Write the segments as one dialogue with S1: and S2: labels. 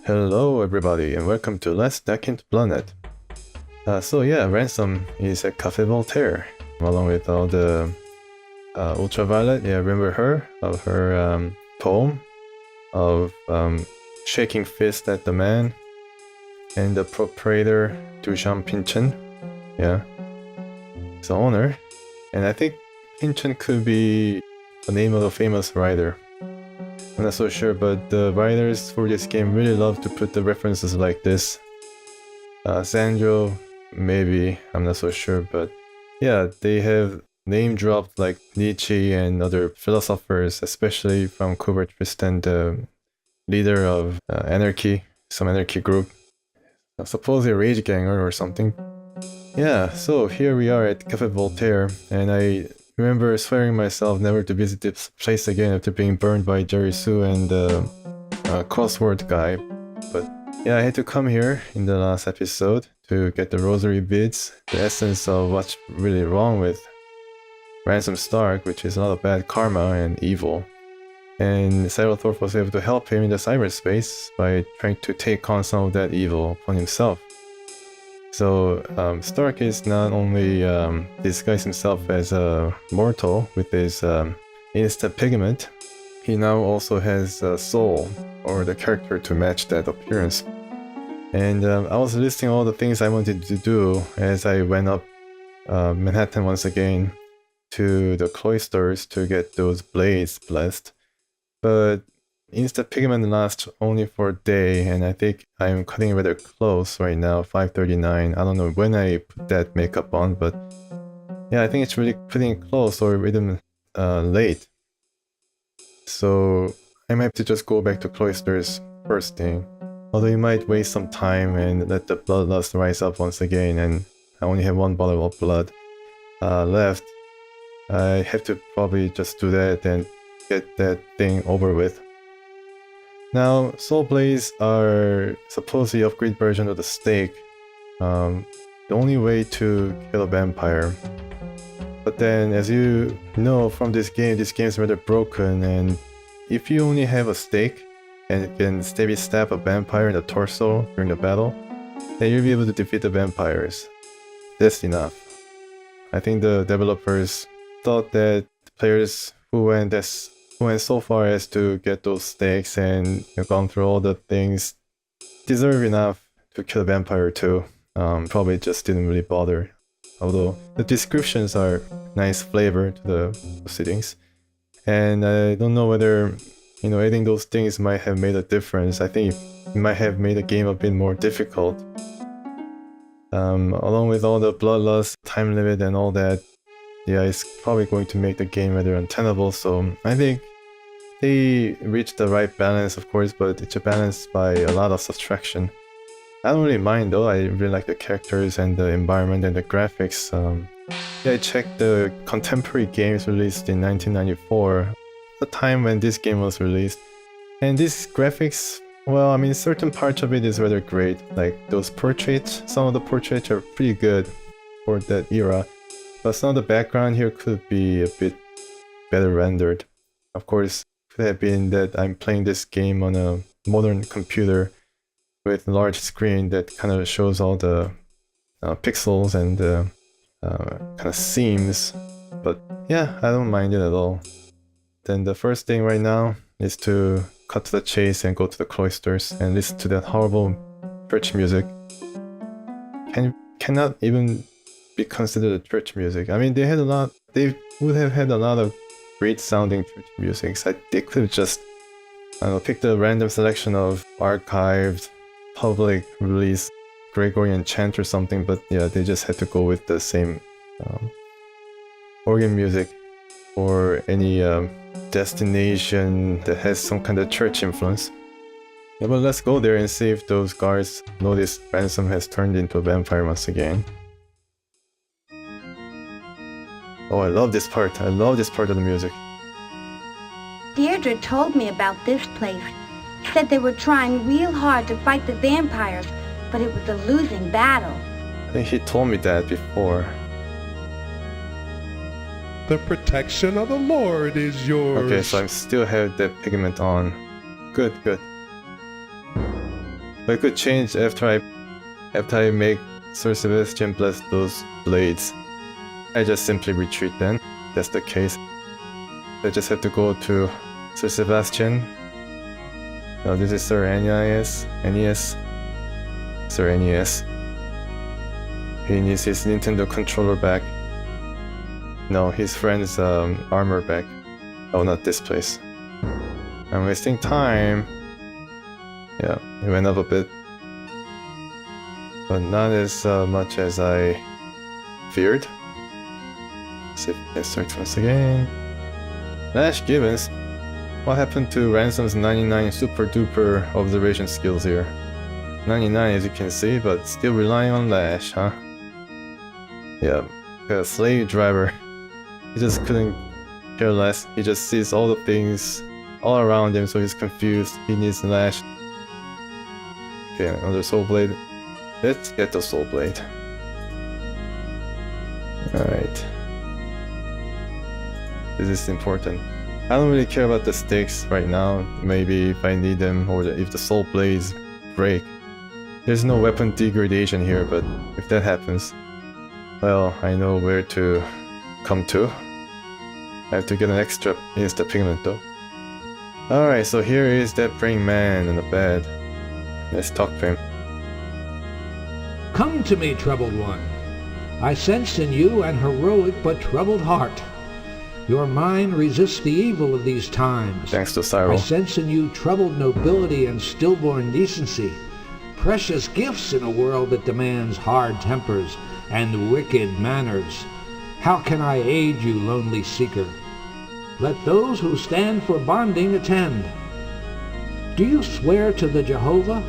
S1: Hello everybody and welcome to Let's Deck into Bloodnet. Ransom is at Cafe Voltaire along with all the Ultraviolet. Yeah, remember her? Of her poem of shaking fist at the man, and the proprietor Dusham Pinchen. Yeah, it's the owner, and I think Pinchen could be the name of a famous writer. I'm not so sure, but the writers for this game really love to put the references like this. Sandro, maybe, I'm not so sure, but yeah, they have name dropped like Nietzsche and other philosophers, especially from Kubert Tristan, the leader of some anarchy group, supposedly a rage ganger or something. Yeah, so here we are at Cafe Voltaire, and I remember swearing myself never to visit this place again after being burned by Jerry Sue and the crossword guy. But yeah, I had to come here in the last episode to get the rosary beads, the essence of what's really wrong with Ransom Stark, which is a lot of bad karma and evil. And Cyberthorpe was able to help him in the cyberspace by trying to take on some of that evil upon himself. So Stark is not only disguised himself as a mortal with his instapigment, he now also has a soul, or the character to match that appearance. And I was listing all the things I wanted to do as I went up Manhattan once again to the cloisters to get those blades blessed. But instapigment lasts only for a day, and I think I'm cutting rather close right now, 5:39. I don't know when I put that makeup on, but yeah, I think it's really pretty close or even late. So I might have to just go back to cloisters first thing. Although you might waste some time and let the bloodlust rise up once again, and I only have one bottle of blood left. I have to probably just do that and get that thing over with. Now, soul blades are supposedly upgrade version of the stake, the only way to kill a vampire. But then, as you know from this game is rather broken, and if you only have a stake and it can stab a vampire in the torso during the battle, then you'll be able to defeat the vampires. That's enough. I think the developers thought that players who went so far as to get those stakes and gone through all the things deserve enough to kill a vampire too. Probably just didn't really bother. Although the descriptions are nice flavor to the proceedings. And I don't know whether adding those things might have made a difference. I think it might have made the game a bit more difficult. Along with all the bloodlust, time limit and all that, yeah, it's probably going to make the game rather untenable. So I think they reached the right balance, of course, but it's a balance by a lot of subtraction. I don't really mind though, I really like the characters and the environment and the graphics. Yeah, I checked the contemporary games released in 1994, the time when this game was released. And these graphics, well, I mean, certain parts of it is rather great. Like those portraits, some of the portraits are pretty good for that era. But some of the background here could be a bit better rendered. Of course, it could have been that I'm playing this game on a modern computer with a large screen that kind of shows all the pixels and kind of seams. But yeah, I don't mind it at all. Then the first thing right now is to cut to the chase and go to the cloisters and listen to that horrible church music. Cannot even be considered a church music. I mean, they would have had a lot of great sounding church music. So they could have just, I don't know, picked a random selection of archived, public release Gregorian chant or something, but yeah, they just had to go with the same organ music or any destination that has some kind of church influence. Yeah, but let's go there and see if those guards notice Ransom has turned into a vampire once again. Oh, I love this part. I love this part of the music.
S2: Deirdre told me about this place. Said they were trying real hard to fight the vampires, but it was a losing battle.
S1: I think he told me that before.
S3: The protection of the Lord is yours.
S1: Okay, so I still have that pigment on. Good, good. But it could change after I make Sir Sebastian bless those blades. I just simply retreat then. That's the case. I just have to go to Sir Sebastian. Now this is Sir Aeneas. Sir Aeneas. He needs his Nintendo controller back. No, his friend's armor back. Oh, not this place. I'm wasting time. Yeah, it went up a bit. But not as much as I feared. See if it starts once again. Lash Gibbons. What happened to Ransom's 99 super duper observation skills here? 99 as you can see, but still relying on Lash, huh? Yeah, a slave driver. He just couldn't care less. He just sees all the things all around him, so he's confused. He needs Lash. Okay, another soul blade. Let's get the soul blade. Alright. This is important. I don't really care about the stakes right now. Maybe if I need them or if the soul blades break. There's no weapon degradation here, but if that happens, well, I know where to come to. I have to get an extra instapigment though. Alright, so here is that praying man in the bed. Let's talk to him.
S4: Come to me, troubled one. I sense in you an heroic but troubled heart. Your mind resists the evil of these times.
S1: Thanks to Cyril.
S4: I sense in you troubled nobility and stillborn decency. Precious gifts in a world that demands hard tempers and wicked manners. How can I aid you, lonely seeker? Let those who stand for bonding attend. Do you swear to the Jehovah,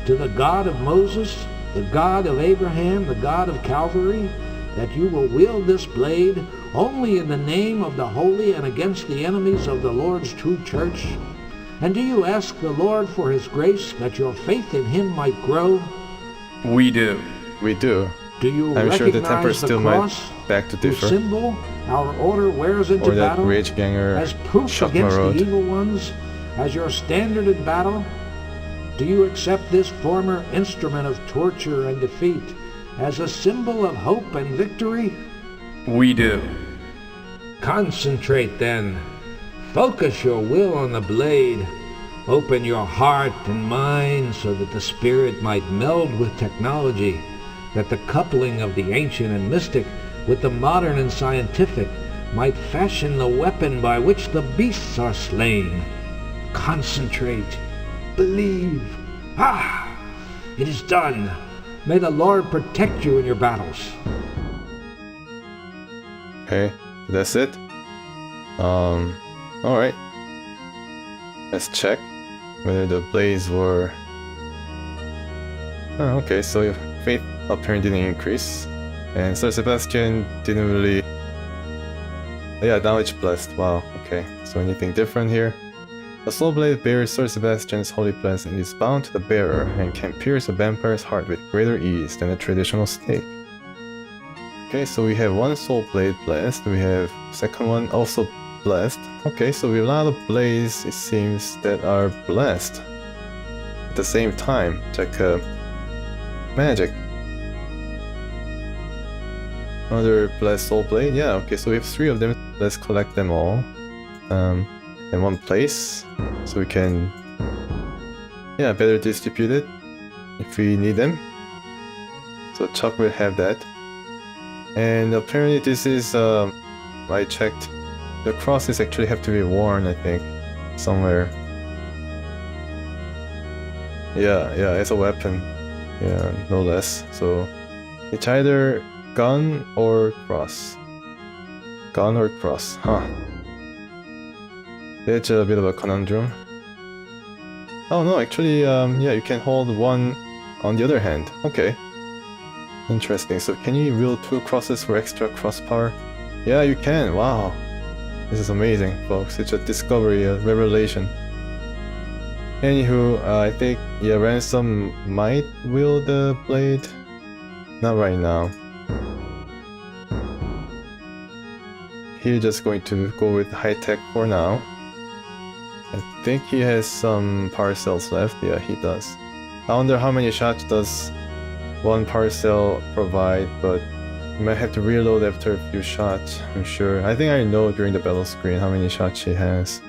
S4: to the God of Moses, the God of Abraham, the God of Calvary, that you will wield this blade only in the name of the holy and against the enemies of the Lord's true church? And do you ask the Lord for his grace that your faith in him might grow?
S5: We do.
S1: We do.
S4: Do you
S1: I'm sure the Temper
S4: recognize the
S1: still
S4: cross,
S1: might back to
S4: whose
S1: differ.
S4: symbol our order wears into
S1: Or that
S4: battle
S1: Rage Ganger
S4: as proof
S1: Shock
S4: against
S1: Marode.
S4: the evil ones, as your standard in battle? Do you accept this former instrument of torture and defeat as a symbol of hope and victory?
S5: We do.
S4: Concentrate then. Focus your will on the blade. Open your heart and mind so that the spirit might meld with technology, that the coupling of the ancient and mystic with the modern and scientific might fashion the weapon by which the beasts are slain. Concentrate. Believe. Ah! It is done. May the Lord protect you in your battles.
S1: Okay, that's it. Alright. Let's check whether the blades were... Oh, okay, so your faith apparently didn't increase. And Sir Sebastian didn't really... Yeah, now it's blessed. Wow, okay. So anything different here? The soul blade bears Sir Sebastian's holy blessing. It is bound to the bearer and can pierce a vampire's heart with greater ease than a traditional stake. Okay, so we have one soul blade blessed. We have second one also blessed. Okay, so we have a lot of blades, it seems, that are blessed at the same time. Check magic. Another blessed soul blade. Yeah, okay, so we have 3 of them. Let's collect them all in one place, so we can, yeah, better distribute it if we need them. So Chuck will have that. And apparently this is, I checked, the crosses actually have to be worn, I think, somewhere. Yeah, as a weapon. Yeah, no less. So it's either gun or cross. Gun or cross, huh. It's a bit of a conundrum. Oh no, actually, yeah, you can hold one on the other hand. Okay. Interesting. So can you wield 2 crosses for extra cross power? Yeah, you can. Wow. This is amazing, folks. It's a discovery, a revelation. Anywho, I think, yeah, Ransom might wield the blade. Not right now. He's just going to go with high tech for now. I think he has some power cells left. Yeah, he does. I wonder how many shots does one parcel provide, but you might have to reload after a few shots, I'm sure. I think I know during the battle screen how many shots she has.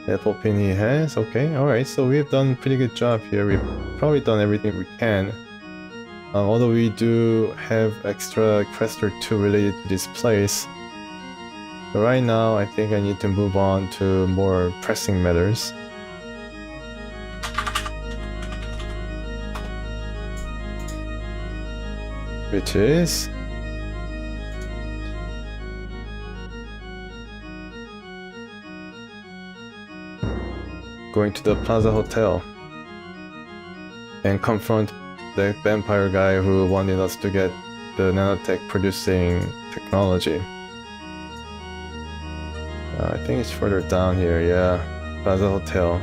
S1: Apple pin he has, okay, alright, so we've done a pretty good job here. We've probably done everything we can. Although we do have extra quest or two related to this place. But right now, I think I need to move on to more pressing matters. Which is... going to the Plaza Hotel and confront the vampire guy who wanted us to get the nanotech producing technology. I think it's further down here, yeah. Plaza Hotel.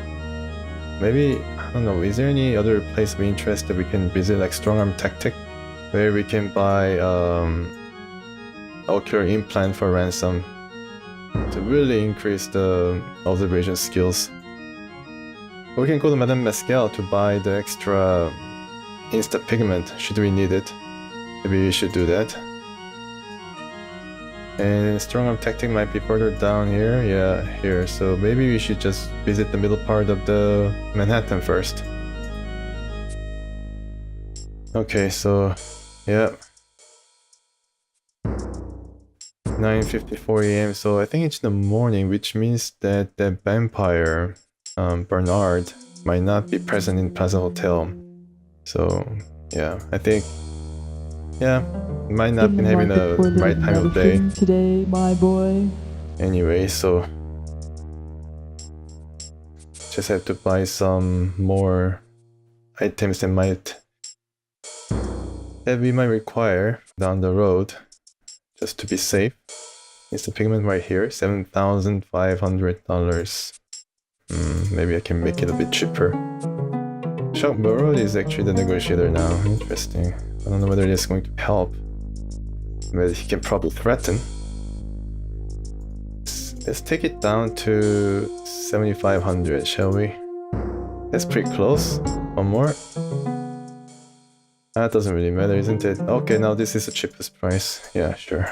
S1: Maybe, I don't know, is there any other place of interest that we can visit, like Strong Arm Tactic? Where we can buy ocular implant for Ransom to really increase the observation skills. We can go to Madame Mescal to buy the extra instapigment should we need it. Maybe we should do that. And Strong Arm Tactic might be further down here. Yeah, here. So maybe we should just visit the middle part of the Manhattan first. Okay, so yeah. 9:54 AM. So I think it's the morning, which means that the vampire Bernard might not be present in Plaza Hotel. So yeah, I think might not be having the right time of day
S6: today, my boy.
S1: Anyway, so just have to buy some more items that we might require down the road just to be safe. It's the pigment right here, $7,500. Maybe I can make it a bit cheaper. Shock Burrow is actually the negotiator now. Interesting. I don't know whether this is going to help. But he can probably threaten. Let's take it down to 7,500, shall we? That's pretty close. One more. That doesn't really matter, isn't it? Okay, now this is the cheapest price. Yeah, sure.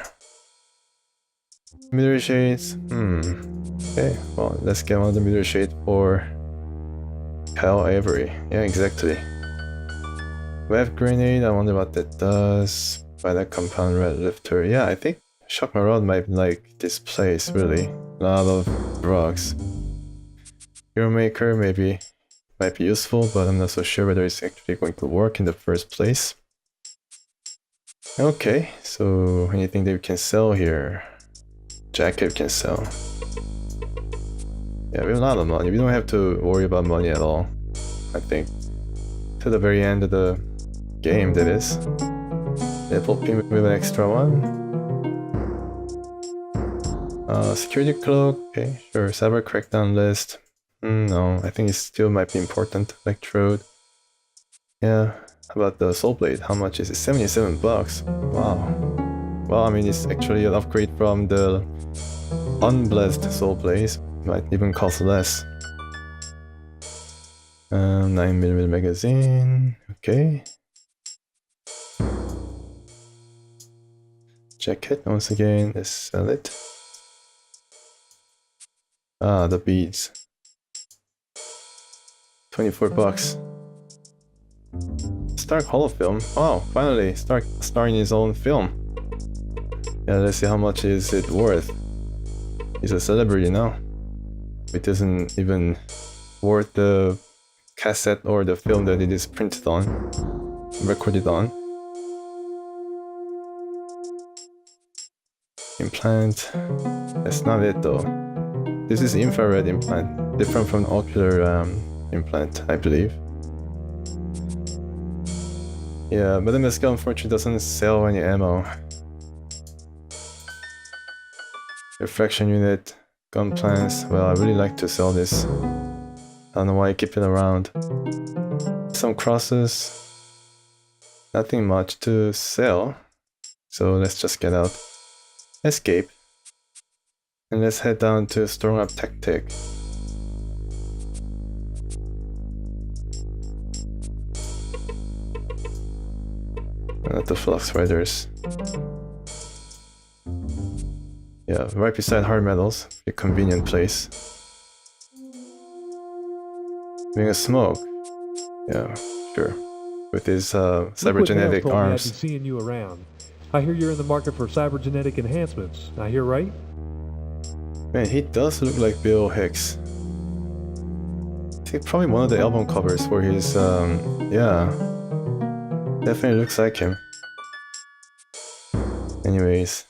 S1: Mirror shades. Okay, well, let's get one of the mirror shade for Hell Avery. Yeah, exactly. Web grenade, I wonder what that does. By that compound red lifter. Yeah, I think Shock Maraude might like this place, really. A lot of drugs. Hero Maker maybe might be useful, but I'm not so sure whether it's actually going to work in the first place. Okay, so anything that we can sell here. Jacket can sell. Yeah, we have a lot of money. We don't have to worry about money at all, I think. To the very end of the game, that is. Apple pin with an extra one. Security cloak, okay, sure. Cyber crackdown list. No, I think it still might be important. Electrode. Yeah, how about the soul blade? How much is it? 77 bucks. Wow. Well, I mean, it's actually an upgrade from the unblessed soul blades. Might even cost less. 9mm magazine. Okay. Jacket, once again, let's sell it. Ah, the beads. 24 bucks. Stark holofilm. Wow, finally, Stark starring in his own film. Yeah, let's see how much is it worth. He's a celebrity now. It isn't even worth the cassette or the film that it is printed on, recorded on. Implant. That's not it though. This is infrared implant, different from ocular implant, I believe. Yeah, but the Mescal unfortunately doesn't sell any ammo. Refraction unit, gun plans. Well, I really like to sell this. I don't know why I keep it around. Some crosses. Nothing much to sell. So let's just get out. Escape. And let's head down to Strong Arm Tactic. Not the Flux Riders. Yeah, right beside hard metals. A convenient place. Doing a smoke. Yeah, sure. With his cybergenetic
S7: told me I'd be
S1: arms.
S7: seeing you around. I hear you're in the market for cybergenetic enhancements. I hear right?
S1: Man, he does look like Bill Hicks. I think probably one of the album covers for his, yeah. Definitely looks like him. Anyways.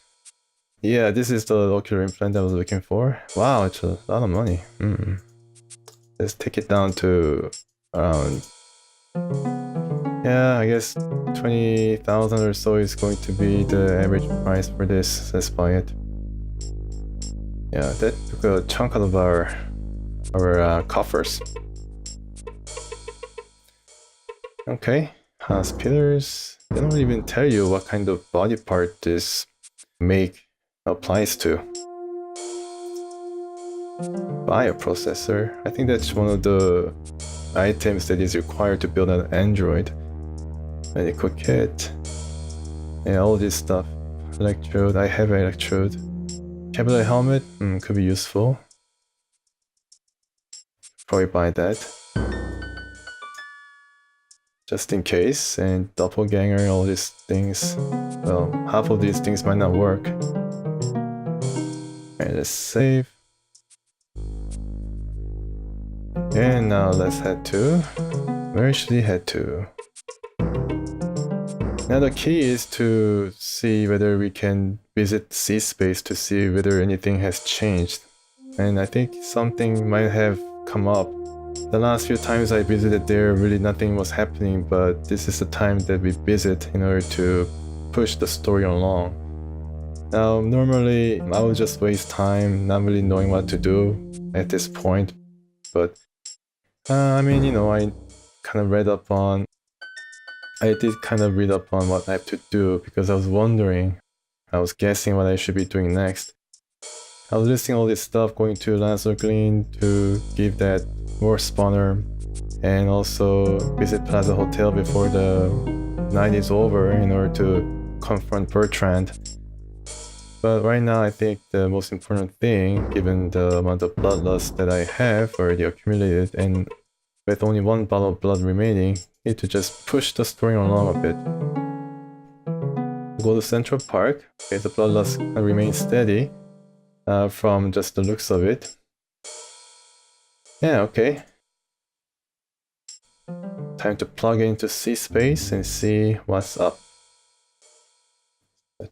S1: Yeah, this is the ocular implant I was looking for. Wow, it's a lot of money. Let's take it down to around... Yeah, I guess 20,000 or so is going to be the average price for this. Let's buy it. Yeah, that took a chunk out of our coffers. Okay, hospitals. They don't even tell you what kind of body part this make applies to. Bioprocessor. I think that's one of the items that is required to build an android. Medical kit. Yeah, all this stuff. Electrode. I have an electrode. Capillary helmet. Could be useful. Probably buy that. Just in case. And doppelganger, all these things. Well, half of these things might not work. Alright, let's save. And now let's head to... Where should we head to? Now the key is to see whether we can visit sea space to see whether anything has changed. And I think something might have come up. The last few times I visited there, really nothing was happening, but this is the time that we visit in order to push the story along. Now, normally I would just waste time not really knowing what to do at this point, but I mean, you know, I did kind of read up on what I have to do because I was wondering, I was guessing what I should be doing next. I was listing all this stuff, going to Lanzerglean to give that war spawner, and also visit Plaza Hotel before the night is over in order to confront Bertrand. But right now I think the most important thing, given the amount of bloodlust that I have already accumulated and with only one bottle of blood remaining, is to just push the story along a bit. Go to Central Park. Okay, the bloodlust remains steady from just the looks of it. Yeah, okay. Time to plug into sea space and see what's up.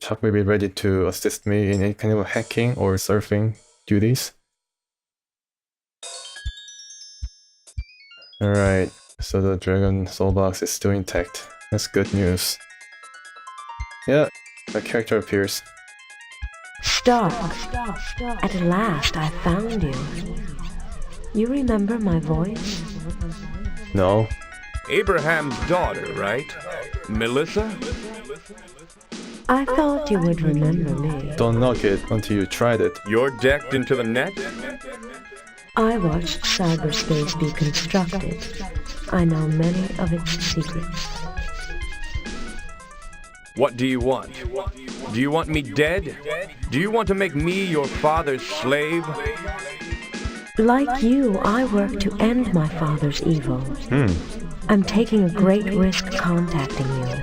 S1: Chuck will be ready to assist me in any kind of hacking or surfing duties. Alright, so the Dragon Soul Box is still intact. That's good news. Yeah, the character appears.
S8: Stark, at last I found you. You remember my voice?
S1: No.
S9: Abraham's daughter, right? Melissa?
S8: I thought you would remember me.
S1: Don't knock it until you tried it.
S9: You're decked into the net?
S8: I watched cyberspace be constructed. I know many of its secrets.
S9: What do you want? Do you want me dead? Do you want to make me your father's slave?
S8: Like you, I work to end my father's evil. I'm taking a great risk contacting you.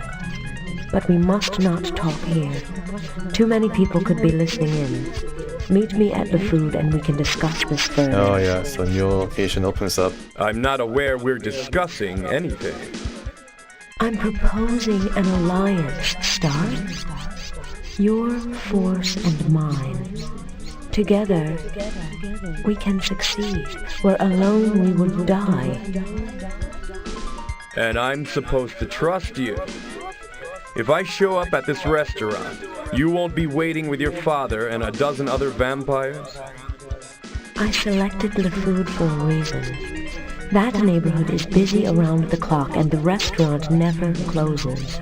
S8: But we must not talk here. Too many people could be listening in. Meet me at the food and we can discuss this further.
S1: Oh yeah, so new location opens up.
S9: I'm not aware we're discussing anything.
S8: I'm proposing an alliance, Stark. Your force and mine. Together, we can succeed. Where alone we would die.
S9: And I'm supposed to trust you. If I show up at this restaurant, you won't be waiting with your father and a dozen other vampires?
S8: I selected the food for a reason. That neighborhood is busy around the clock and the restaurant never closes.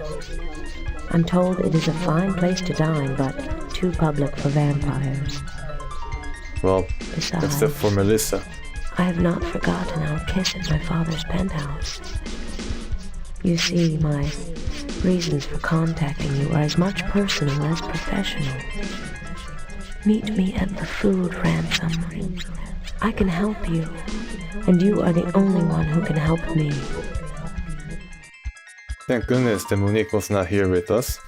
S8: I'm told it is a fine place to dine, but too public for vampires.
S1: Well,
S8: Besides,
S1: except for Melissa.
S8: I have not forgotten our kiss at my father's penthouse. You see, my reasons for contacting you are as much personal as professional. Meet me at the food, Ransom. I can help you, and you are the only one who can help me.
S1: Thank goodness that Monique was not here with us.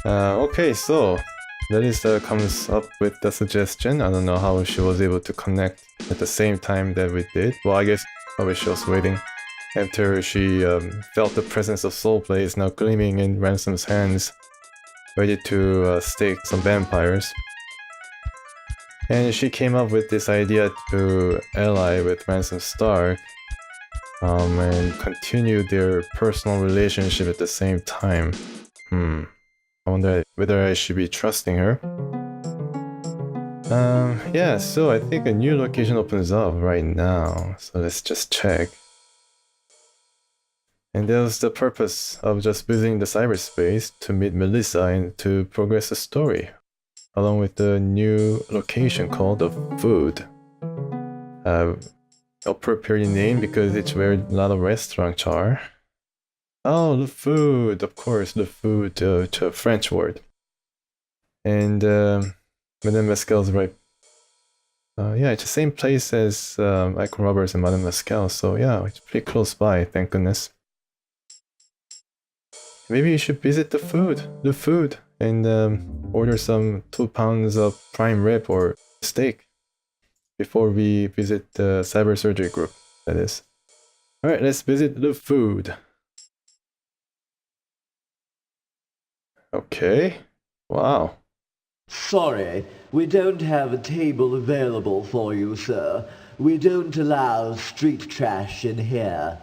S1: Okay, so Melissa comes up with the suggestion. I don't know how she was able to connect at the same time that we did. Well, I guess probably she was waiting after she felt the presence of soul blaze now gleaming in Ransom's hands, ready to stake some vampires. And she came up with this idea to ally with Ransom Stark and continue their personal relationship at the same time. I wonder whether I should be trusting her. Yeah, so I think a new location opens up right now, so let's just check. And that was the purpose of just visiting the cyberspace, to meet Melissa and to progress the story, along with the new location called the Phood. Appropriate name because it's where a lot of restaurants are. Oh, the food, of course, the food, it's a French word. And Madame Mescal's right. Yeah, it's the same place as Icon Robbers and Madame Mescal, so yeah, it's pretty close by, thank goodness. Maybe you should visit the food, and order some 2 pounds of prime rib or steak before we visit the cyber surgery group, that is. Alright, let's visit the food. Okay. Wow.
S10: Sorry, we don't have a table available for you, sir. We don't allow street trash in here.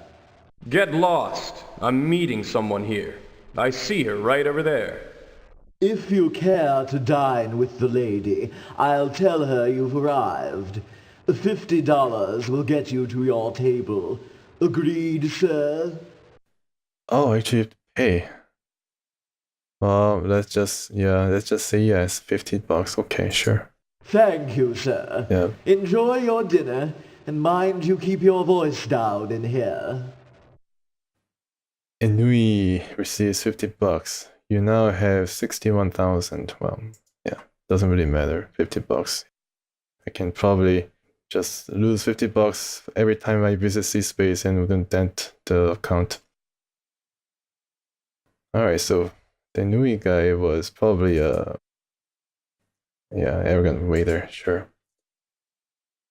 S9: Get lost. I'm meeting someone here. I see her right over there.
S10: If you care to dine with the lady, I'll tell her you've arrived. $50 will get you to your table. Agreed, sir?
S1: Oh, actually, pay. Well, let's just say yes. $50. Okay, sure.
S10: Thank you, sir.
S1: Yeah.
S10: Enjoy your dinner, and mind you keep your voice down in here.
S1: Inui receives $50. You now have 61,000. Well, yeah, doesn't really matter. $50. I can probably just lose $50 every time I visit C-Space and wouldn't dent the account. Alright, so the Nui guy was probably a arrogant waiter, sure.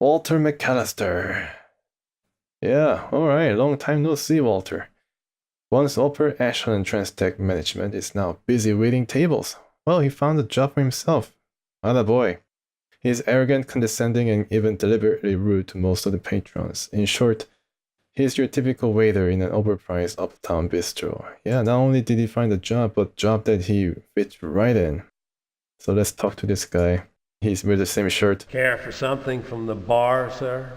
S1: Walter McAllister. Yeah, alright, long time no see, Walter. Once upper echelon Transtech management is now busy waiting tables. Well, he found a job for himself. Atta boy. He is arrogant, condescending, and even deliberately rude to most of the patrons. In short, he is your typical waiter in an overpriced uptown bistro. Yeah, not only did he find a job, but job that he fit right in. So let's talk to this guy. He's wearing the same shirt.
S11: Care for something from the bar, sir?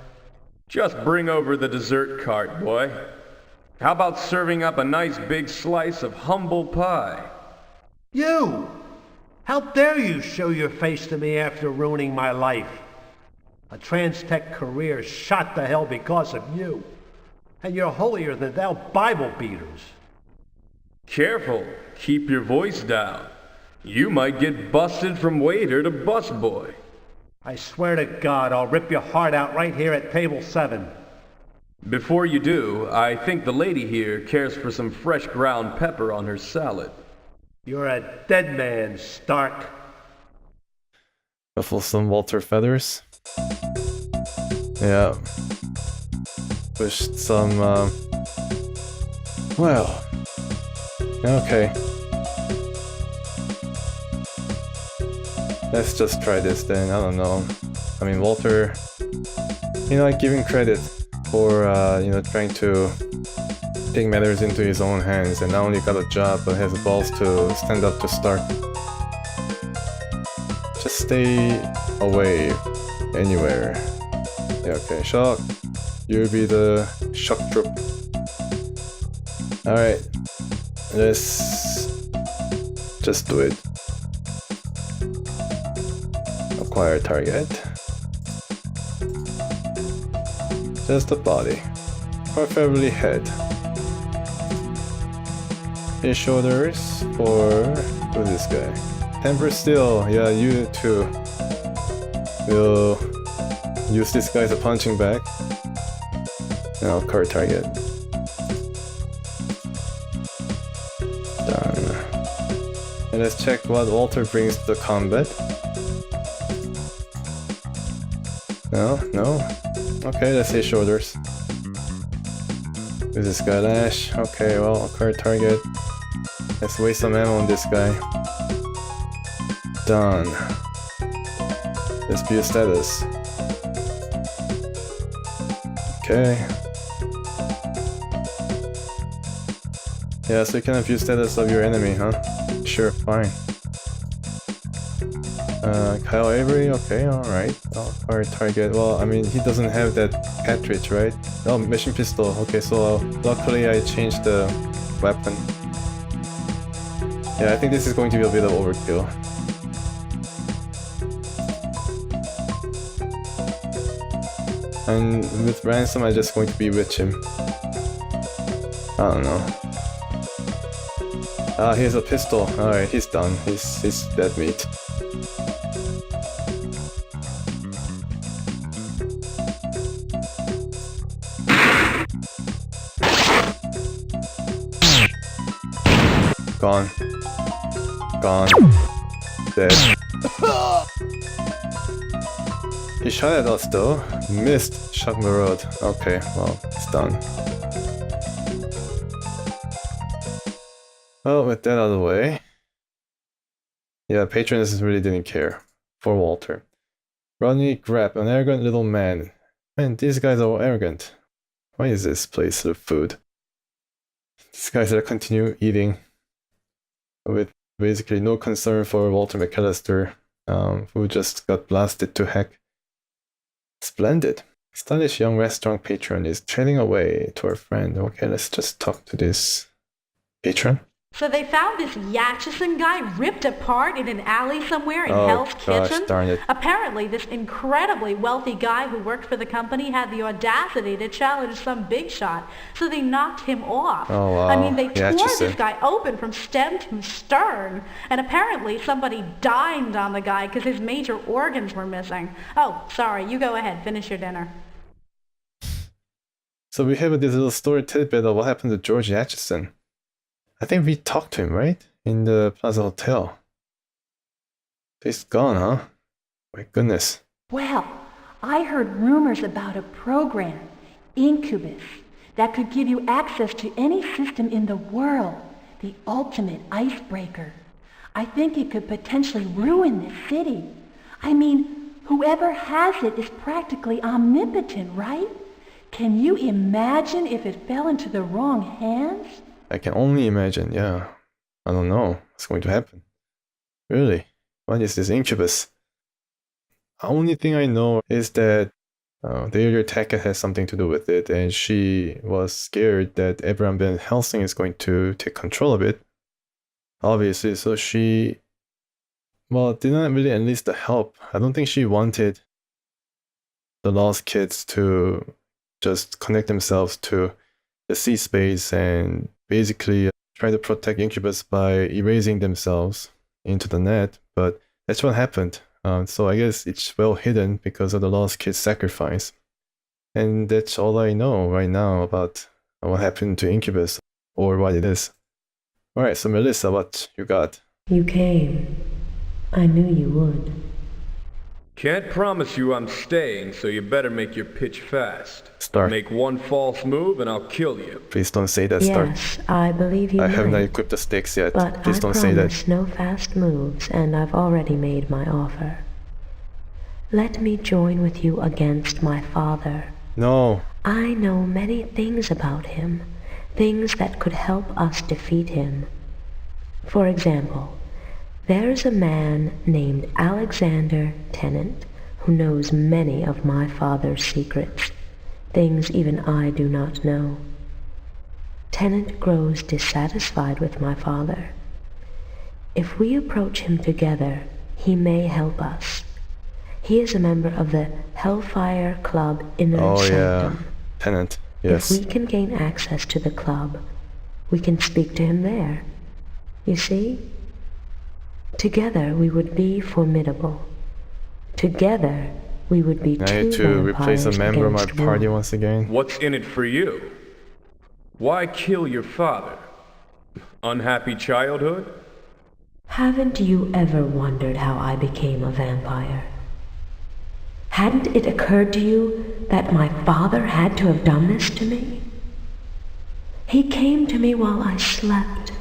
S9: Just bring over the dessert cart, boy. How about serving up a nice big slice of humble pie?
S11: You! How dare you show your face to me after ruining my life? A Transtech career shot to hell because of you. And you're holier than thou Bible beaters.
S9: Careful, keep your voice down. You might get busted from waiter to busboy.
S11: I swear to God, I'll rip your heart out right here at table 7.
S9: Before you do, I think the lady here cares for some fresh ground pepper on her salad.
S11: You're a dead man, Stark.
S1: Ruffle some Walter feathers. Yeah. Push some, well. Okay. Let's just try this then, I don't know. I mean, Walter, I give him credit for, trying to take matters into his own hands and not only got a job but has the balls to stand up to Stark. Just stay away anywhere. Yeah, okay, Shock. You'll be the shock troop. Alright. Let's just do it. Acquire target. Just the body. Preferably head. His shoulders for... who's this guy? Temper Steel, yeah, you too. We'll use this guy as a punching bag. And I'll card target. Done. And let's check what Walter brings to the combat. No, no. Okay, let's say shoulders. Who's this guy? Lash. Okay, well, card target. Let's waste some ammo on this guy. Done. Let's view status. Okay. Yeah, so you can view status of your enemy, huh? Sure, fine. Kyle Avery, okay, alright. Our target, well, I mean, he doesn't have that cartridge, right? Oh, machine pistol, okay, so luckily I changed the weapon. Yeah, I think this is going to be a bit of overkill. And with Ransom, I'm just going to bewitch him. I don't know. Ah, he has a pistol. Alright, he's done. He's dead meat. Gone. Gone. Dead. He shot at us though. Missed. Shock Maraude. Okay, well, it's done. Well, with that out of the way. Yeah, Patroness really didn't care. For Walter. Rodney Grapp, an arrogant little man. Man, these guys are all arrogant. Why is this place full of food? These guys that continue eating. With basically no concern for Walter McAllister, who just got blasted to heck. Splendid. Stylish young restaurant patron is trading away to her friend. Okay, let's just talk to this patron.
S12: So they found this Yatchison guy ripped apart in an alley somewhere in Hell's Kitchen?
S1: Darn it.
S12: Apparently, this incredibly wealthy guy who worked for the company had the audacity to challenge some big shot, so they knocked him off.
S1: Oh, wow.
S12: I mean, they tore
S1: Yatchison.
S12: this guy open from stem to stern, and apparently somebody dined on the guy because his major organs were missing. Oh, sorry, you go ahead, finish your dinner.
S1: So we have this little story tidbit of what happened to George Yatchison. I think we talked to him, right? In the Plaza Hotel. He's gone, huh? My goodness.
S13: Well, I heard rumors about a program, Incubus, that could give you access to any system in the world, the ultimate icebreaker. I think it could potentially ruin this city. I mean, whoever has it is practically omnipotent, right? Can you imagine if it fell into the wrong hands?
S1: I can only imagine, yeah. I don't know what's going to happen. Really? What is this Incubus? The only thing I know is that the area Tackett has something to do with it, and she was scared that everyone in Helsing is going to take control of it. Obviously, so she, well, did not really enlist the help. I don't think she wanted the lost kids to just connect themselves to the sea space and basically try to protect Incubus by erasing themselves into the net, but that's what happened. So I guess it's well hidden because of the lost kid's sacrifice. And that's all I know right now about what happened to Incubus, or what it is. Alright, so Melissa, what you got?
S8: You came. I knew you would.
S9: Can't promise you I'm staying, so you better make your pitch fast.
S1: Stark.
S9: Make one false move and I'll kill you.
S1: Please don't say that, Stark.
S8: Yes, I believe you
S1: I have not
S8: might,
S1: equipped the stakes yet.
S8: but
S1: Please
S8: I
S1: don't say that.
S8: promise no fast moves, and I've already made my offer. Let me join with you against my father.
S1: No.
S8: I know many things about him, things that could help us defeat him. For example, there is a man named Alexander Tennant who knows many of my father's secrets, things even I do not know. Tennant grows dissatisfied with my father. If we approach him together, he may help us. He is a member of the Hellfire Club Inner
S1: Oh
S8: Sanctum.
S1: yeah, Tennant, yes.
S8: If we can gain access to the club, We can speak to him there. You see? Together we would be formidable. Together we would be
S1: I
S8: two
S1: need to replace a
S8: vampires
S1: member of my
S8: against
S1: party
S8: one.
S1: once again.
S9: What's in it for you? Why kill your father? Unhappy childhood?
S8: Haven't you ever wondered how I became a vampire? Hadn't it occurred to you that my father had to have done this to me? He came to me while I slept.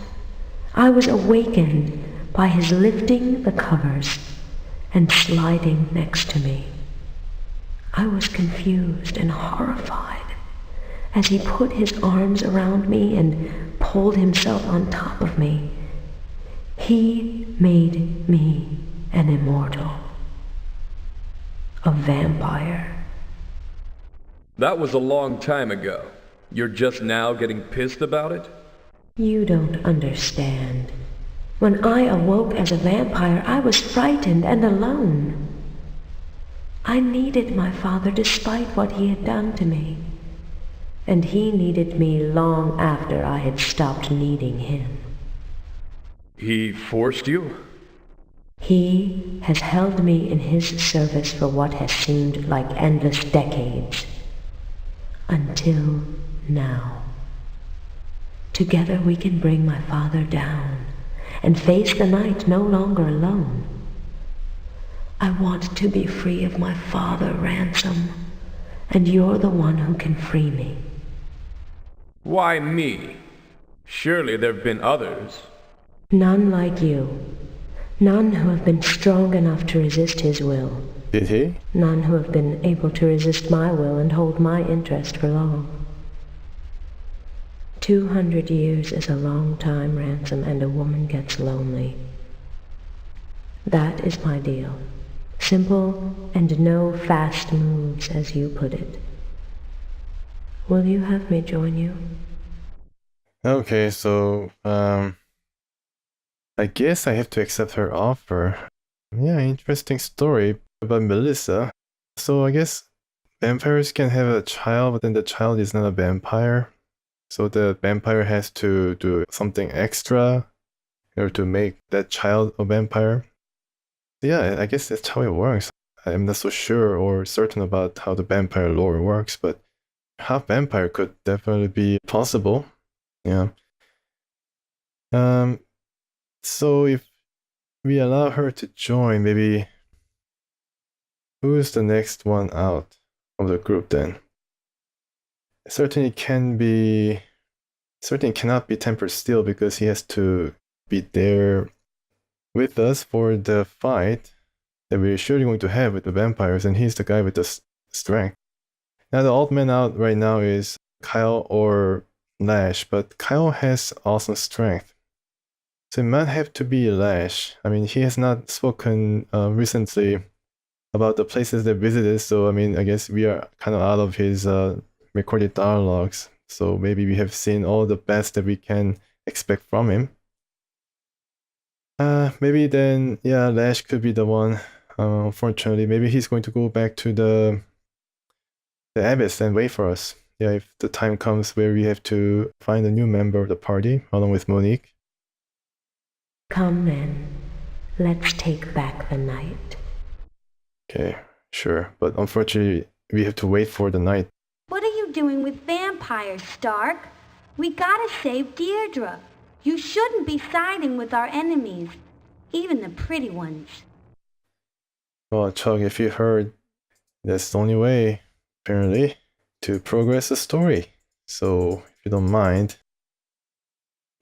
S8: I was awakened by his lifting the covers and sliding next to me. I was confused and horrified as he put his arms around me and pulled himself on top of me. He made me an immortal. A vampire.
S9: That was a long time ago. You're just now getting pissed about it?
S8: You don't understand. When I awoke as a vampire, I was frightened and alone. I needed my father despite what he had done to me. And he needed me long after I had stopped needing him.
S9: He forced you?
S8: He has held me in his service for what has seemed like endless decades. Until now. Together we can bring my father down and face the night no longer alone. I want to be free of my father, Ransom, and you're the one who can free me.
S9: Why me? Surely there have been others.
S8: None like you. None who have been strong enough to resist his will.
S1: Did he?
S8: None who have been able to resist my will and hold my interest for long. 200 years is a long time, Ransom, and a woman gets lonely. That is my deal. Simple and no fast moves, as you put it. Will you have me join you?
S1: Okay, so, I guess I have to accept her offer. Yeah, interesting story about Melissa. So I guess vampires can have a child, but then the child is not a vampire. So the vampire has to do something extra in order to make that child a vampire. Yeah, I guess that's how it works. I'm not so sure or certain about how the vampire lore works, but half vampire could definitely be possible. Yeah. So if we allow her to join, maybe who's the next one out of the group then? Certainly cannot be Tempered Steel because he has to be there with us for the fight that we're surely going to have with the vampires, and he's the guy with the strength. Now the odd man out right now is Kyle or Lash, but Kyle has awesome strength. So it might have to be Lash. I mean, he has not spoken recently about the places they visited, so I mean, I guess we are kind of out of his recorded dialogues. So maybe we have seen all the best that we can expect from him. Maybe then, yeah, Lash could be the one. Unfortunately, maybe he's going to go back to the Abyss and wait for us. Yeah, if the time comes where we have to find a new member of the party, along with Monique.
S8: Come then, let's take back the night.
S1: Okay, sure. But unfortunately, we have to wait for the night.
S2: What are you doing with vampires, Stark? We gotta save Deirdre. You shouldn't be siding with our enemies, even the pretty ones.
S1: Well, Chuck, if you heard, that's the only way, apparently, to progress the story. So, if you don't mind,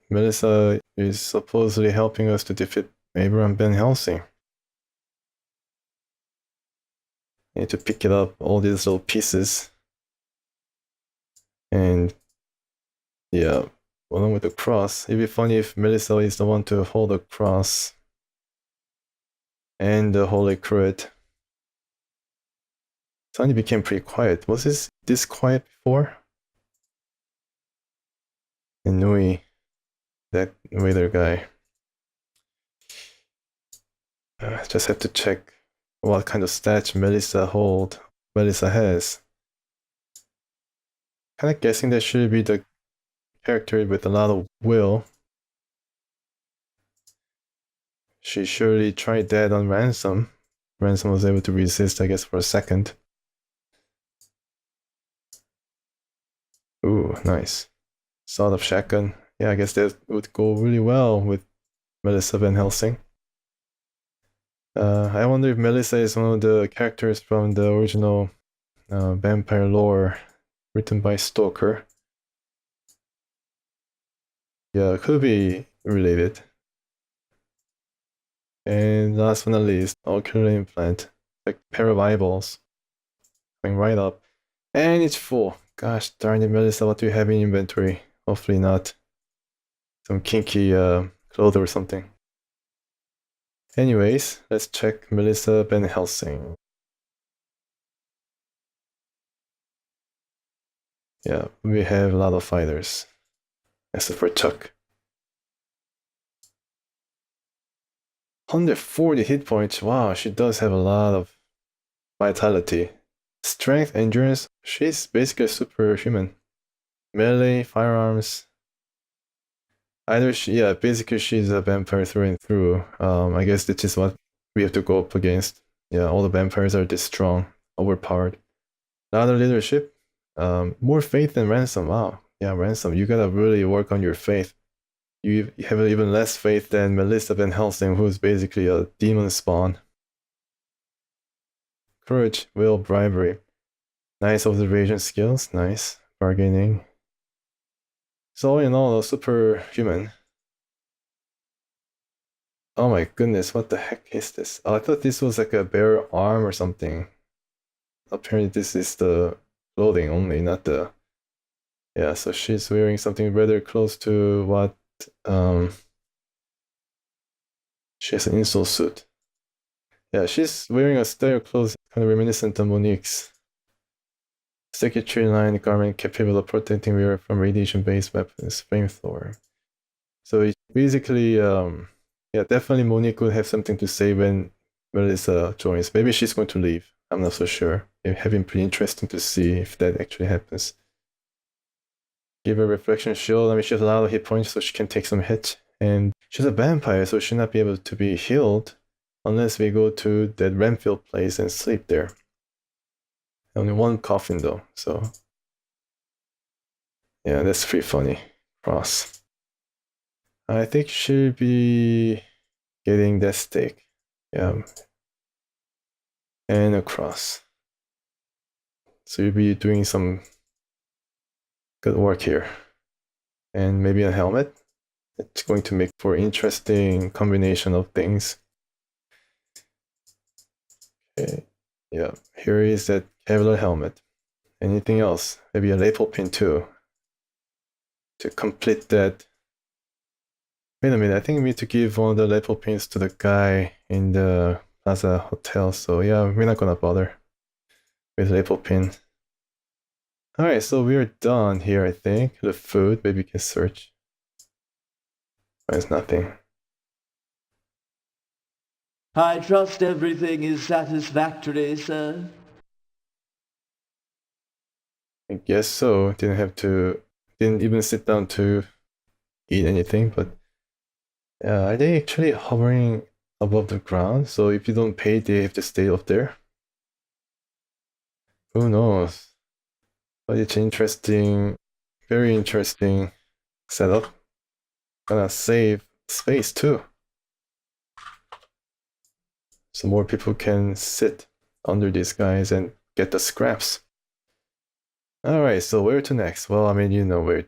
S1: Melissa is supposedly helping us to defeat Abraham Ben Helsing. I need to pick it up, all these little pieces. And yeah, along with the cross. It'd be funny if Melissa is the one to hold the cross and the Holy Cruet. Suddenly became pretty quiet. Was this quiet before? And Nui, that waiter guy. Just have to check what kind of stats Melissa has. Kinda guessing that should be the character with a lot of will. She surely tried that on Ransom. Ransom was able to resist, I guess, for a second. Ooh, nice. Sawed off shotgun. Yeah, I guess that would go really well with Melissa Van Helsing. I wonder if Melissa is one of the characters from the original vampire lore written by Stoker. Yeah, it could be related. And last but not least, ocular implant. Like a pair of eyeballs. Going right up. And it's full. Gosh darn it, Melissa, what do you have in inventory? Hopefully not some kinky clothes or something. Anyways, let's check Melissa Van Helsing. Yeah, we have a lot of fighters. Except for Chuck. 140 hit points. Wow, she does have a lot of vitality. Strength, endurance. She's basically a superhuman. Melee, firearms. Basically she's a vampire through and through. I guess this is what we have to go up against. Yeah, all the vampires are this strong, overpowered. A lot of leadership. More faith than Ransom. Wow. Yeah, Ransom, you gotta really work on your faith. You have even less faith than Melissa Van Helsing, who's basically a demon spawn. Courage, will, bribery. Nice observation skills, nice. Bargaining. So all in all, superhuman. Oh my goodness, what the heck is this? Oh, I thought this was like a bare arm or something. Apparently this is the clothing only, not the... Yeah, so she's wearing something rather close to what... She has an insole suit. Yeah, she's wearing a style of clothes kind of reminiscent of Monique's. Secretary line garment capable of protecting wearer from radiation-based weapons, flamethrower. So it basically, yeah, definitely Monique would have something to say when Melissa joins. Maybe she's going to leave. I'm not so sure. It would have been pretty interesting to see if that actually happens. Give her reflection shield. I mean, she has a lot of hit points, so she can take some hits. And she's a vampire, so she should not be able to be healed unless we go to that Renfield place and sleep there. Only one coffin though, so... Yeah, that's pretty funny. Cross. I think she'll be getting that stake. Yeah. And a cross. So you'll be doing some good work here. And maybe a helmet. It's going to make for interesting combination of things. Okay. Yeah, here is that Kevlar helmet. Anything else? Maybe a lapel pin too. To complete that. Wait a minute, I think we need to give one of the lapel pins to the guy in the Plaza Hotel. So yeah, we're not gonna bother with lapel pin. Alright, so we're done here, I think. The food, maybe we can search. There's nothing.
S10: I trust everything is satisfactory, sir.
S1: I guess so. Didn't even sit down to eat anything, but are they actually hovering above the ground? So if you don't pay, they have to stay up there? Who knows? But it's interesting, very interesting setup. Gonna save space too. So more people can sit under these guys and get the scraps. Alright, so where to next? Well, I mean, you know where.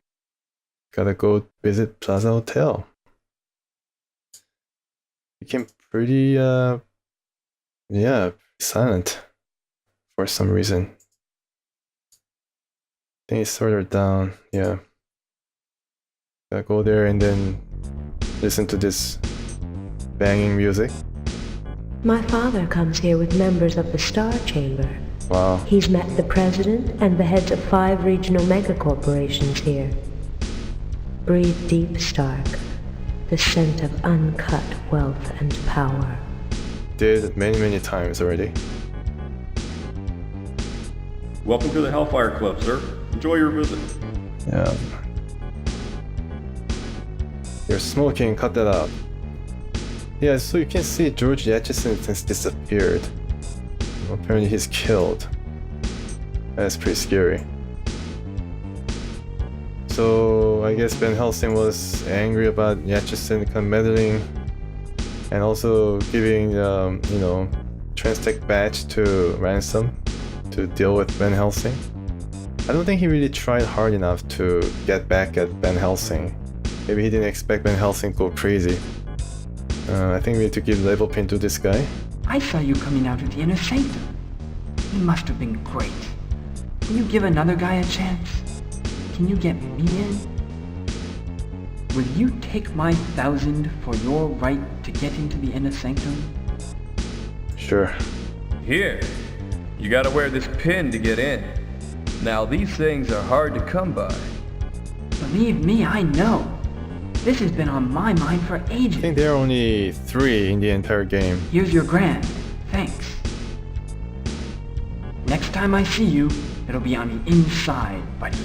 S1: Gotta go visit Plaza Hotel. Became pretty, yeah, silent for some reason. I think it's further down, yeah. Gotta go there and then listen to this banging music.
S8: My father comes here with members of the Star Chamber.
S1: Wow.
S8: He's met the president and the heads of 5 regional megacorporations here. Breathe deep, Stark. The scent of uncut wealth and power.
S1: Did many times already.
S5: Welcome to the Hellfire Club, sir. Enjoy your visit.
S1: Yeah. You're smoking, cut that out. Yeah, so you can see George Yatchison has disappeared. Apparently he's killed. That's pretty scary. So I guess Van Helsing was angry about Yatchison meddling and also giving, Transtech badge to Ransom to deal with Van Helsing. I don't think he really tried hard enough to get back at Van Helsing. Maybe he didn't expect Van Helsing to go crazy. I think we need to give label pin to this guy.
S6: I saw you coming out of the inner sanctum. He must have been great. Will you give another guy a chance? Can you get me in? Will you take my 1,000 for your right to get into the inner sanctum?
S1: Sure.
S9: Here, you gotta wear this pin to get in. Now these things are hard to come by.
S6: Believe me, I know. This has been on my mind for ages.
S1: I think there are only 3 in the entire game.
S6: Here's your grand. Thanks. Next time I see you, it'll be on the inside, buddy.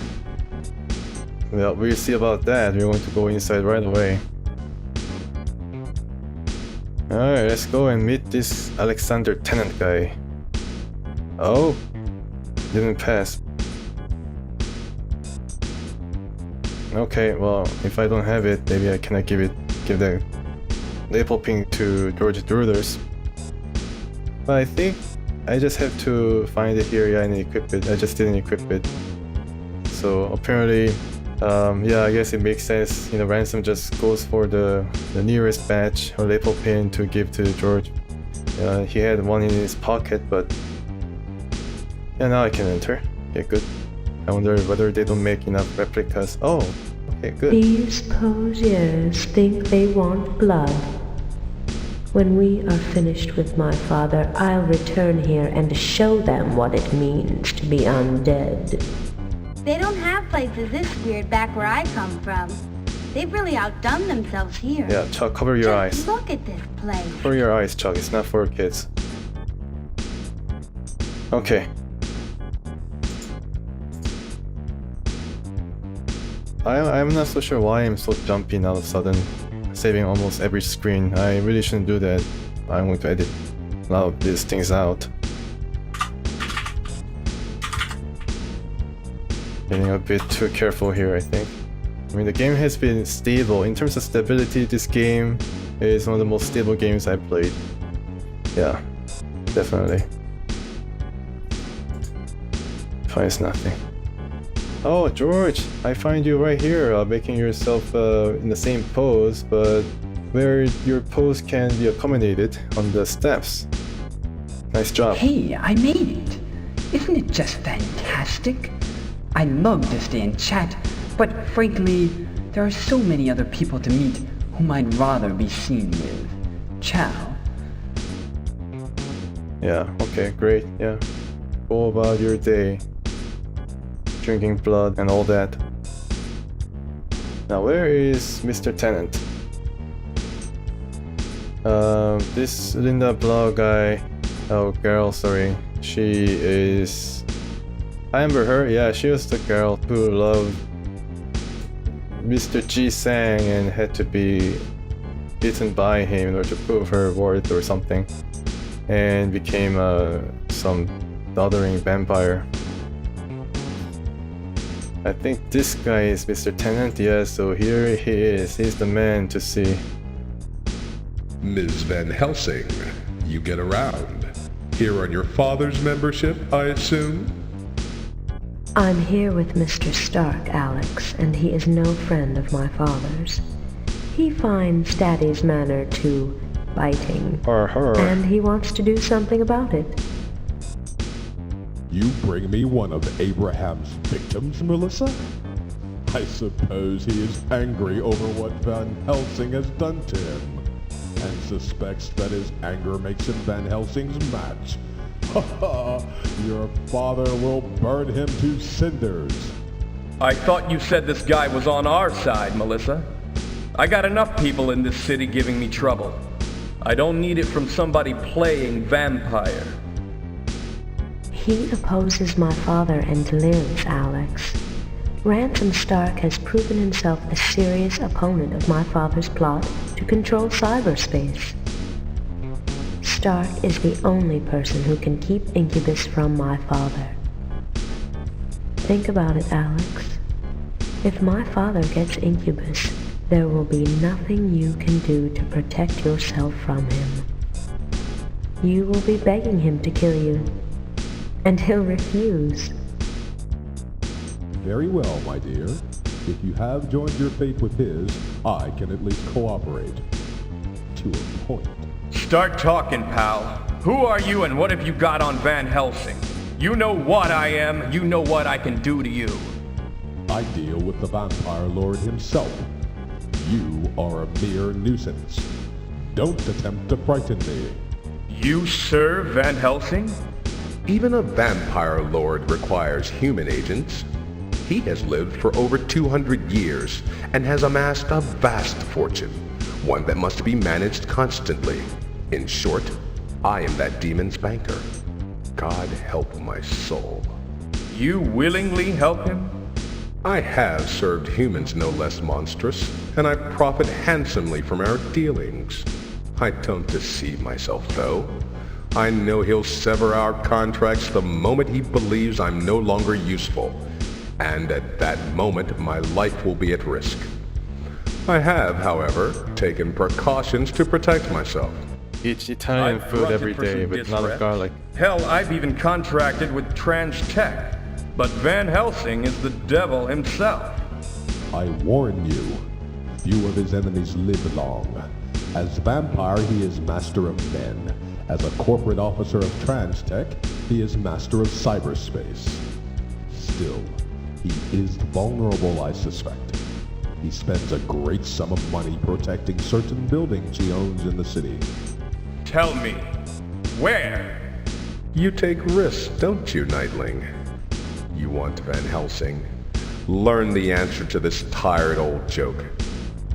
S1: Well, we'll see about that. We're going to go inside right away. Alright, let's go and meet this Alexander Tennant guy. Oh, didn't pass. Okay, well, if I don't have it, maybe I cannot give the label ping to George Druders. But I think I just have to find it here, yeah, and equip it. I just didn't equip it. So apparently, yeah, I guess it makes sense. Ransom just goes for the nearest badge or label pin to give to George. He had one in his pocket, but yeah, now I can enter. Yeah, good. I wonder whether they don't make enough replicas. Oh, okay, good.
S8: These poseurs think they want blood. When we are finished with my father, I'll return here and show them what it means to be undead.
S2: They don't have places this weird back where I come from. They've really outdone themselves here.
S1: Yeah, Chuck, cover your eyes.
S2: Look at this place.
S1: Cover your eyes, Chuck. It's not for kids. Okay. I'm not so sure why I'm so jumpy all of a sudden, saving almost every screen. I really shouldn't do that. I'm going to edit a lot of these things out. Getting a bit too careful here, I think. I mean, the game has been stable. In terms of stability, this game is one of the most stable games I've played. Yeah, definitely. Finds nothing. Oh, George, I find you right here, making yourself in the same pose, but where your pose can be accommodated on the steps. Nice job.
S6: Hey, I made it. Isn't it just fantastic? I'd love to stay and chat, but frankly, there are so many other people to meet whom I'd rather be seen with. Ciao.
S1: Yeah, okay, great, yeah. Go about your day. Drinking blood and all that. Now, where is Mr. Tennant? This Linda Blau guy, girl, sorry. She is... I remember her, yeah, she was the girl who loved Mr. Ji Sang and had to be beaten by him in order to prove her worth or something. And became some doddering vampire. I think this guy is Mr. Tennant, yeah, so here he is. He's the man to see.
S3: Ms. Van Helsing, you get around. Here on your father's membership, I assume?
S8: I'm here with Mr. Stark, Alex, and he is no friend of my father's. He finds Daddy's manner too biting, and he wants to do something about it.
S14: You bring me one of Abraham's victims, Melissa? I suppose he is angry over what Van Helsing has done to him, and suspects that his anger makes him Van Helsing's match. Ha ha! Your father will burn him to cinders.
S9: I thought you said this guy was on our side, Melissa. I got enough people in this city giving me trouble. I don't need it from somebody playing vampire.
S8: He opposes my father and lives, Alex. Ransom Stark has proven himself a serious opponent of my father's plot to control cyberspace. Stark is the only person who can keep Incubus from my father. Think about it, Alex. If my father gets Incubus, there will be nothing you can do to protect yourself from him. You will be begging him to kill you, and he'll refuse.
S14: Very well, my dear. If you have joined your fate with his, I can at least cooperate. To a point.
S9: Start talking, pal. Who are you and what have you got on Van Helsing? You know what I am, you know what I can do to you.
S14: I deal with the Vampire Lord himself. You are a mere nuisance. Don't attempt to frighten me.
S9: You, Sir Van Helsing?
S3: Even a Vampire Lord requires human agents. He has lived for over 200 years and has amassed a vast fortune, one that must be managed constantly. In short, I am that demon's banker. God help my soul.
S9: You willingly help him?
S3: I have served humans no less monstrous, and I profit handsomely from our dealings. I don't deceive myself, though. I know he'll sever our contracts the moment he believes I'm no longer useful, and at that moment my life will be at risk. I have, however, taken precautions to protect myself.
S1: Eat Italian food every day with a lot of garlic.
S9: Hell, I've even contracted with Transtech. But Van Helsing is the devil himself.
S14: I warn you, few of his enemies live long. As vampire, he is master of men. As a corporate officer of Transtech, he is master of cyberspace. Still, he is vulnerable, I suspect. He spends a great sum of money protecting certain buildings he owns in the city.
S9: Tell me, where?
S3: You take risks, don't you, Nightling? You want Van Helsing? Learn the answer to this tired old joke.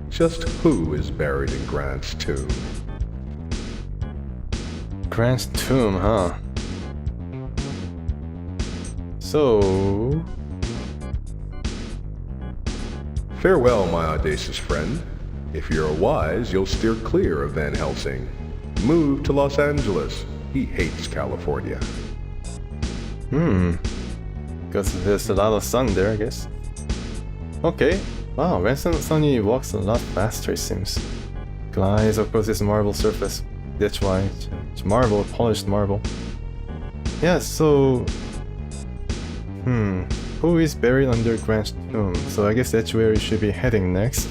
S3: Just who is buried in Grant's tomb?
S1: Grant's tomb, huh? So...
S3: Farewell, my audacious friend. If you're wise, you'll steer clear of Van Helsing. Move to Los Angeles. He hates California.
S1: Because there's a lot of sun there, I guess. Okay. Wow, Ransom Sunny walks a lot faster, it seems. Glides across this marble surface. That's why. It's marble, polished marble. Yeah, so... Who is buried under Grant's tomb? So I guess that's where we should be heading next.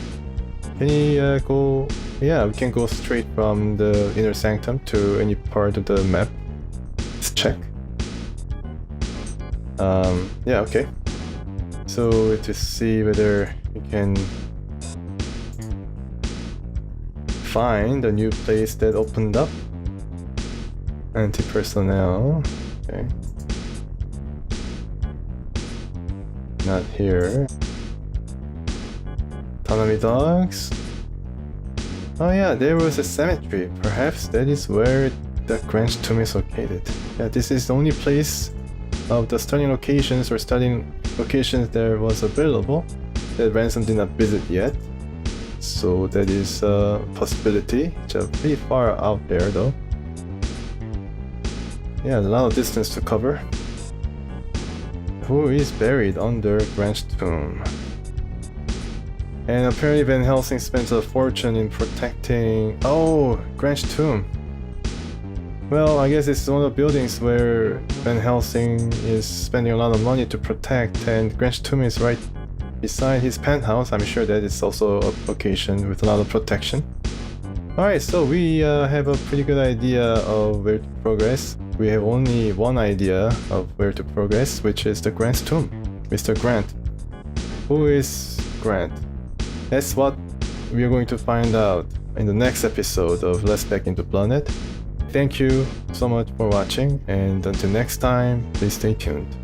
S1: Can we go... Yeah, we can go straight from the inner sanctum to any part of the map. Let's check. Yeah, okay. So to see whether we can find a new place that opened up. Anti-personnel. Okay. Not here. Tanami dogs. Oh yeah, there was a cemetery. Perhaps that is where the Grant's tomb is located. Yeah, this is the only place of the starting locations or starting locations there was available that Ransom did not visit yet. So that is a possibility. It's pretty far out there though. Yeah, a lot of distance to cover. Who is buried under Grant's tomb? And apparently Van Helsing spends a fortune in protecting... Oh, Grant's tomb. Well, I guess it's one of the buildings where Van Helsing is spending a lot of money to protect, and Grant's tomb is right beside his penthouse. I'm sure that is also a location with a lot of protection. Alright, so we have a pretty good idea of where to progress. We have only one idea of where to progress, which is the Grant's tomb. Mr. Grant. Who is Grant? That's what we are going to find out in the next episode of Let's Back into Bloodnet. Thank you so much for watching, and until next time, please stay tuned.